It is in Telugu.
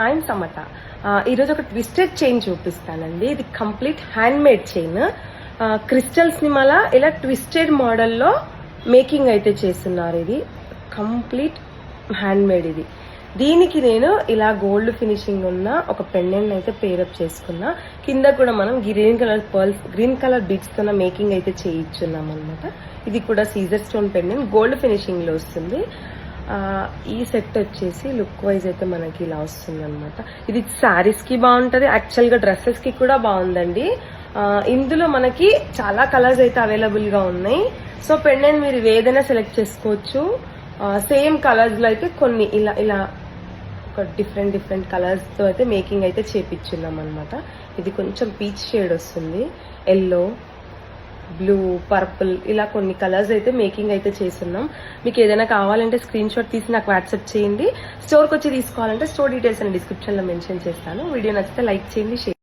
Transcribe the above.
అండ్ సమట. ఈరోజు ఒక ట్విస్టెడ్ చైన్ చూపిస్తానండి. ఇది complete hand made chain. Crystals ని మళ్ళా ఇలా ట్విస్టెడ్ మోడల్లో మేకింగ్ అయితే చేస్తున్నారు. ఇది కంప్లీట్ హ్యాండ్ మేడ్. ఇది దీనికి నేను ఇలా గోల్డ్ ఫినిషింగ్ ఉన్న ఒక పెండెంట్ అయితే పేరప్ చేసుకున్నా. కింద కూడా మనం గ్రీన్ కలర్ బీడ్స్ తో మేకింగ్ అయితే చేయించున్నాం అనమాట. ఇది కూడా caesar stone pendant gold finishing లో వస్తుంది. ఈ సెట్ వచ్చేసి లుక్ వైజ్ అయితే మనకి ఇలా వస్తుంది అనమాట. ఇది శారీస్ కి బాగుంటది, యాక్చువల్ గా డ్రెస్సెస్ కి కూడా బాగుందండి. ఇందులో మనకి చాలా కలర్స్ అయితే అవైలబుల్ గా ఉన్నాయి. సో పెండెంట్ మీరు ఏదైనా సెలెక్ట్ చేసుకోవచ్చు. సేమ్ కలర్స్ లో అయితే కొన్ని ఇలా ఇలా ఒక డిఫరెంట్ కలర్స్ తో అయితే మేకింగ్ అయితే చేపించున్నాం అనమాట. ఇది కొంచెం పీచ్ షేడ్ వస్తుంది, ఎల్లో, బ్లూ, పర్పుల్, ఇలా కొన్ని కలర్స్ అయితే మేకింగ్ అయితే చేస్తున్నాం. మీకు ఏదైనా కావాలంటే స్క్రీన్ షాట్ తీసి నాకు వాట్సాప్ చేయండి. స్టోర్కి వచ్చి తీసుకోవాలంటే స్టోర్ డీటెయిల్స్ అని డిస్క్రిప్షన్ లో మెన్షన్ చేస్తాను. వీడియో నచ్చితే లైక్ చేయండి, షేర్